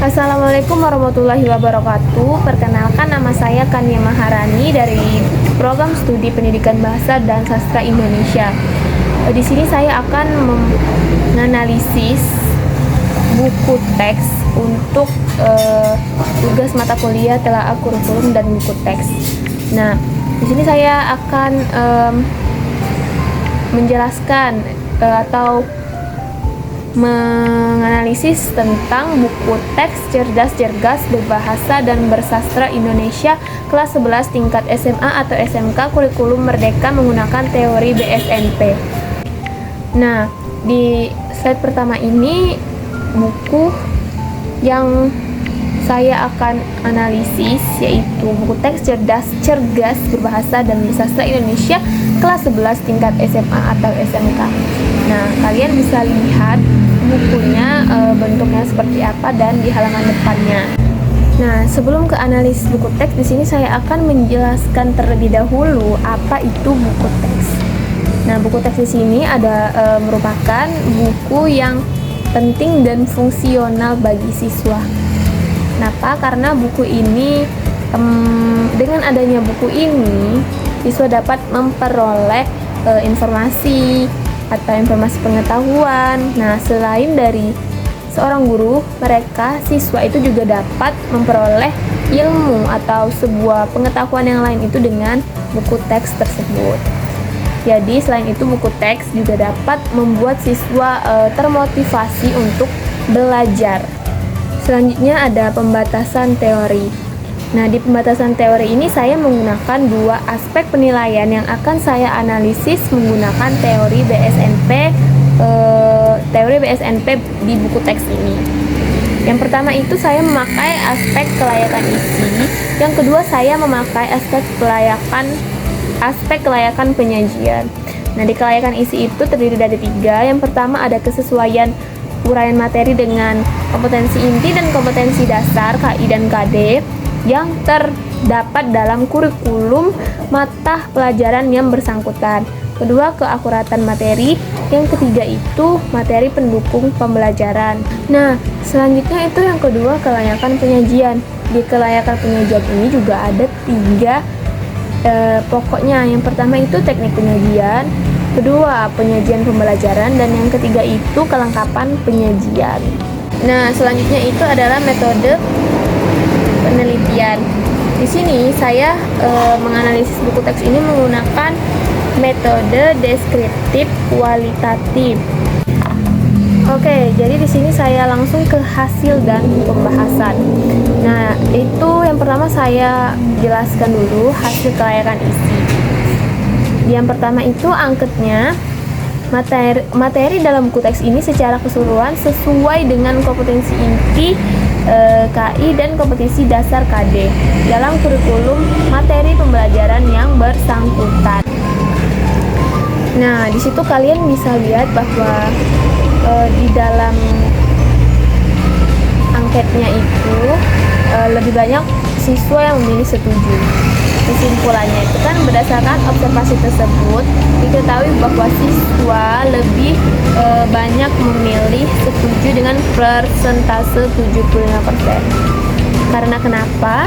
Assalamualaikum warahmatullahi wabarakatuh. Perkenalkan, nama saya Kania Maharani dari Program Studi Pendidikan Bahasa dan Sastra Indonesia. Di sini saya akan menganalisis buku teks untuk tugas mata kuliah telaah kurikulum dan buku teks. Nah, di sini saya akan menjelaskan atau menganalisis tentang buku teks cerdas-cergas berbahasa dan bersastra Indonesia kelas 11 tingkat SMA atau SMK kurikulum merdeka menggunakan teori BSNP. Nah, di slide pertama ini buku yang saya akan analisis yaitu buku teks cerdas-cergas berbahasa dan bersastra Indonesia kelas 11 tingkat SMA atau SMK. Nah, kalian bisa lihat bukunya bentuknya seperti apa dan di halaman depannya. Nah, sebelum ke analisis buku teks, di sini saya akan menjelaskan terlebih dahulu apa itu buku teks. Nah, buku teks di sini merupakan buku yang penting dan fungsional bagi siswa. Kenapa? Karena buku ini dengan adanya buku ini siswa dapat memperoleh informasi atau informasi pengetahuan. Nah, selain dari seorang guru, siswa itu juga dapat memperoleh ilmu atau sebuah pengetahuan yang lain itu dengan buku teks tersebut. Jadi, selain itu buku teks juga dapat membuat siswa termotivasi untuk belajar. Selanjutnya ada pembatasan teori. Nah, di pembatasan teori ini saya menggunakan dua aspek penilaian yang akan saya analisis menggunakan teori BSNP di buku teks ini. Yang pertama itu saya memakai aspek kelayakan isi, yang kedua saya memakai aspek kelayakan penyajian. Nah, di kelayakan isi itu terdiri dari tiga. Yang pertama ada kesesuaian uraian materi dengan kompetensi inti dan kompetensi dasar KI dan KD yang terdapat dalam kurikulum mata pelajaran yang bersangkutan. Kedua, keakuratan materi. Yang ketiga itu materi pendukung pembelajaran. Nah, selanjutnya itu yang kedua, kelayakan penyajian. Di kelayakan penyajian ini juga ada tiga pokoknya. Yang pertama itu teknik penyajian, kedua penyajian pembelajaran, dan yang ketiga itu kelengkapan penyajian. Nah, selanjutnya itu adalah metode penelitian. Di sini saya menganalisis buku teks ini menggunakan metode deskriptif kualitatif. Oke, jadi di sini saya langsung ke hasil dan pembahasan. Nah, itu yang pertama saya jelaskan dulu hasil kelayakan isi. Yang pertama itu angketnya. Materi dalam buku teks ini secara keseluruhan sesuai dengan kompetensi inti KI dan kompetensi dasar KD dalam kurikulum materi pembelajaran yang bersangkutan. Nah, di situ kalian bisa lihat bahwa di dalam angketnya itu lebih banyak siswa yang memilih setuju. Kesimpulannya itu kan berdasarkan observasi tersebut diketahui bahwa siswa lebih banyak memilih setuju dengan persentase 75%. Karena kenapa?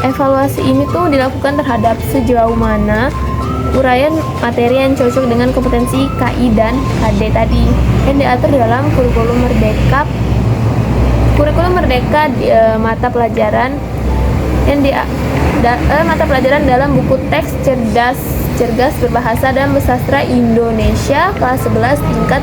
Evaluasi ini tuh dilakukan terhadap sejauh mana uraian materi yang cocok dengan kompetensi KI dan KD tadi yang diatur dalam kurikulum merdeka mata pelajaran mata pelajaran dalam buku teks cerdas berbahasa dan bersastra Indonesia kelas 11 tingkat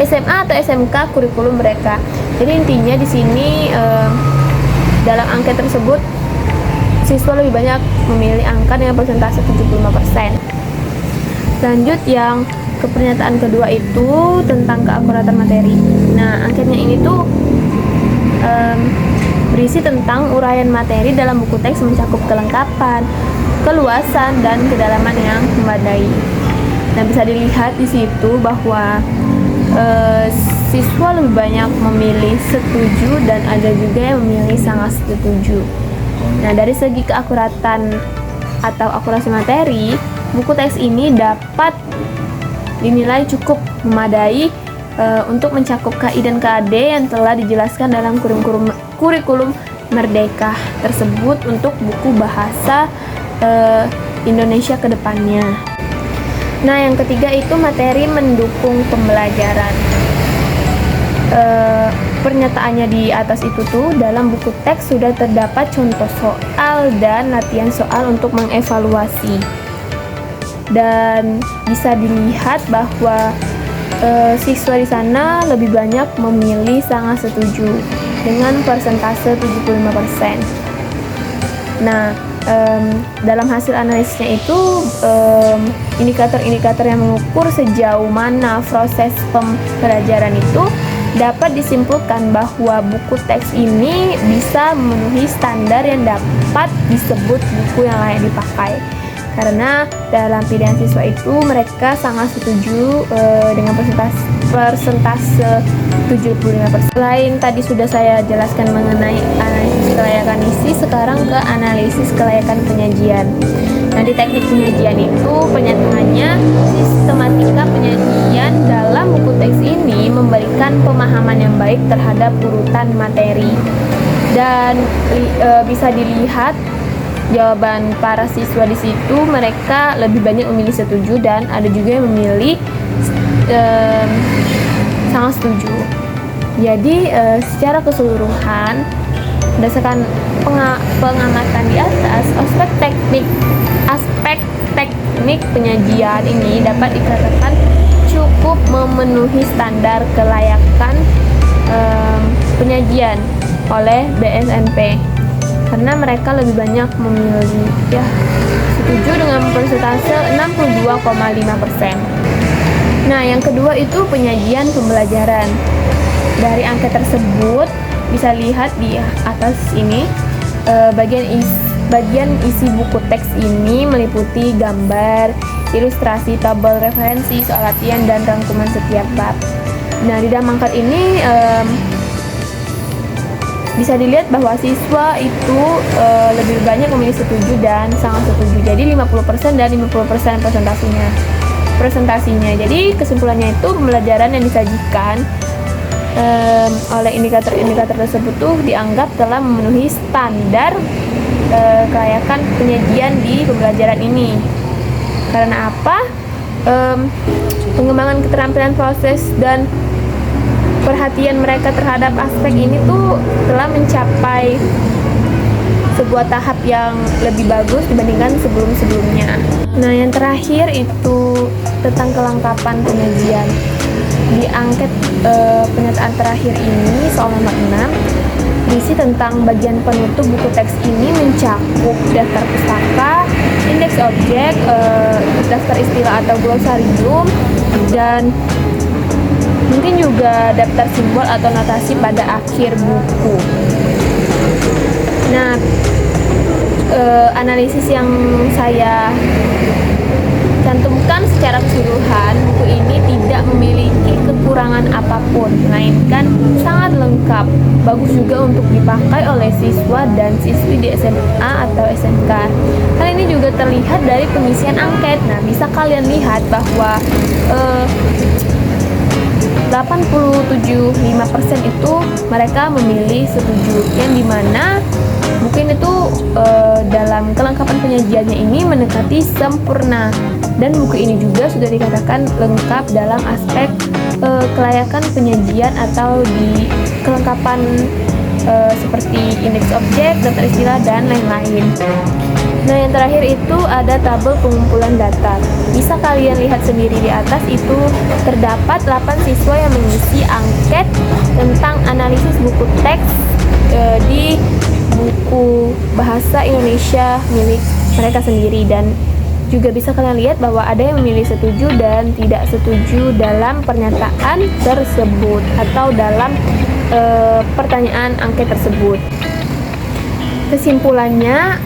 SMA atau SMK kurikulum mereka. Jadi intinya di sini dalam angket tersebut siswa lebih banyak memilih angka dengan persentase 75%. Lanjut yang ke pernyataan kedua itu tentang keakuratan materi. Nah, angketnya ini tuh berisi tentang uraian materi dalam buku teks mencakup kelengkapan, keluasan, dan kedalaman yang memadai. Nah, bisa dilihat di situ bahwa siswa lebih banyak memilih setuju dan ada juga yang memilih sangat setuju. Nah, dari segi keakuratan atau akurasi materi, buku teks ini dapat dinilai cukup memadai untuk mencakup KI dan KAD yang telah dijelaskan dalam kurikulum Merdeka tersebut untuk buku bahasa Indonesia ke depannya. Nah, yang ketiga itu materi mendukung pembelajaran. Pernyataannya di atas itu tuh dalam buku teks sudah terdapat contoh soal dan latihan soal untuk mengevaluasi. Dan bisa dilihat bahwa siswa di sana lebih banyak memilih sangat setuju dengan persentase 75%. Nah, dalam hasil analisisnya itu indikator-indikator yang mengukur sejauh mana proses pembelajaran itu dapat disimpulkan bahwa buku teks ini bisa memenuhi standar yang dapat disebut buku yang layak dipakai. Karena dalam pilihan siswa itu mereka sangat setuju dengan persentase 75%. Selain tadi sudah saya jelaskan mengenai analisis kelayakan isi, sekarang ke analisis kelayakan penyajian. Nah, di teknik penyajian itu penyataannya sistematika penyajian dalam buku teks ini memberikan pemahaman yang baik terhadap urutan materi. Dan bisa dilihat jawaban para siswa di situ, mereka lebih banyak memilih setuju dan ada juga yang memilih sangat setuju. Jadi secara keseluruhan berdasarkan pengamatan di atas, aspek teknik penyajian ini dapat dikatakan cukup memenuhi standar kelayakan penyajian oleh BSNP. Karena mereka lebih banyak memilih setuju dengan persentase 62,5%. Nah, yang kedua itu penyajian pembelajaran. Dari angka tersebut bisa lihat di atas ini, bagian isi buku teks ini meliputi gambar, ilustrasi, tabel referensi, soal latihan, dan rangkuman setiap bab. Nah, di dalam angka ini bisa dilihat bahwa siswa itu lebih banyak memilih setuju dan sangat setuju. Jadi 50% dan 50% presentasinya. Jadi kesimpulannya itu pembelajaran yang disajikan oleh indikator-indikator tersebut tuh dianggap telah memenuhi standar kelayakan penyajian di pembelajaran ini. Karena apa? Pengembangan keterampilan proses dan perhatian mereka terhadap aspek ini tuh telah mencapai sebuah tahap yang lebih bagus dibandingkan sebelum-sebelumnya. Nah, yang terakhir itu tentang kelengkapan penyajian. Di angket pernyataan terakhir ini, soal nomor 6, berisi tentang bagian penutup buku teks ini mencakup daftar pustaka, indeks objek, daftar istilah atau glosarium, dan mungkin juga daftar simbol atau notasi pada akhir buku. Nah, analisis yang saya cantumkan secara keseluruhan, buku ini tidak memiliki kekurangan apapun, melainkan sangat lengkap, bagus juga untuk dipakai oleh siswa dan siswi di SMA atau SMK. Hal ini juga terlihat dari pengisian angket. Nah, bisa kalian lihat bahwa 87,5% itu mereka memilih setuju, yang dimana mungkin itu dalam kelengkapan penyajiannya ini mendekati sempurna, dan buku ini juga sudah dikatakan lengkap dalam aspek kelayakan penyajian atau di kelengkapan seperti indeks objek, daftar istilah, dan lain-lain. Nah, yang terakhir itu ada tabel pengumpulan data. Bisa kalian lihat sendiri di atas itu terdapat 8 siswa yang mengisi angket tentang analisis buku teks di buku bahasa Indonesia milik mereka sendiri, dan juga bisa kalian lihat bahwa ada yang memilih setuju dan tidak setuju dalam pernyataan tersebut atau dalam pertanyaan angket tersebut. Kesimpulannya,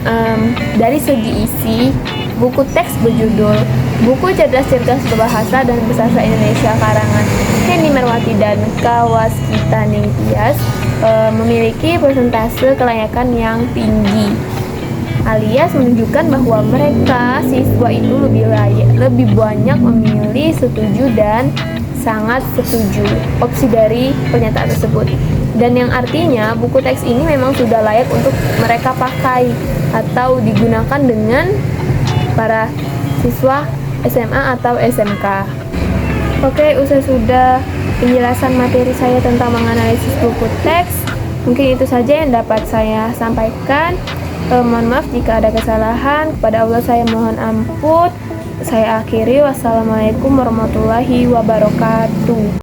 dari segi isi, buku teks berjudul Buku Cerdas-Cerdas Berbahasa dan Bersastra Indonesia karangan Henny Merwati dan Kawaskita Ningtyas memiliki persentase kelayakan yang tinggi, alias menunjukkan bahwa mereka siswa itu lebih banyak memilih setuju dan sangat setuju opsi dari pernyataan tersebut. Dan yang artinya buku teks ini memang sudah layak untuk mereka pakai atau digunakan dengan para siswa SMA atau SMK. Oke, usai sudah penjelasan materi saya tentang menganalisis buku teks. Mungkin itu saja yang dapat saya sampaikan. Mohon maaf jika ada kesalahan. Kepada Allah saya mohon ampun. Saya akhiri. Wassalamualaikum warahmatullahi wabarakatuh.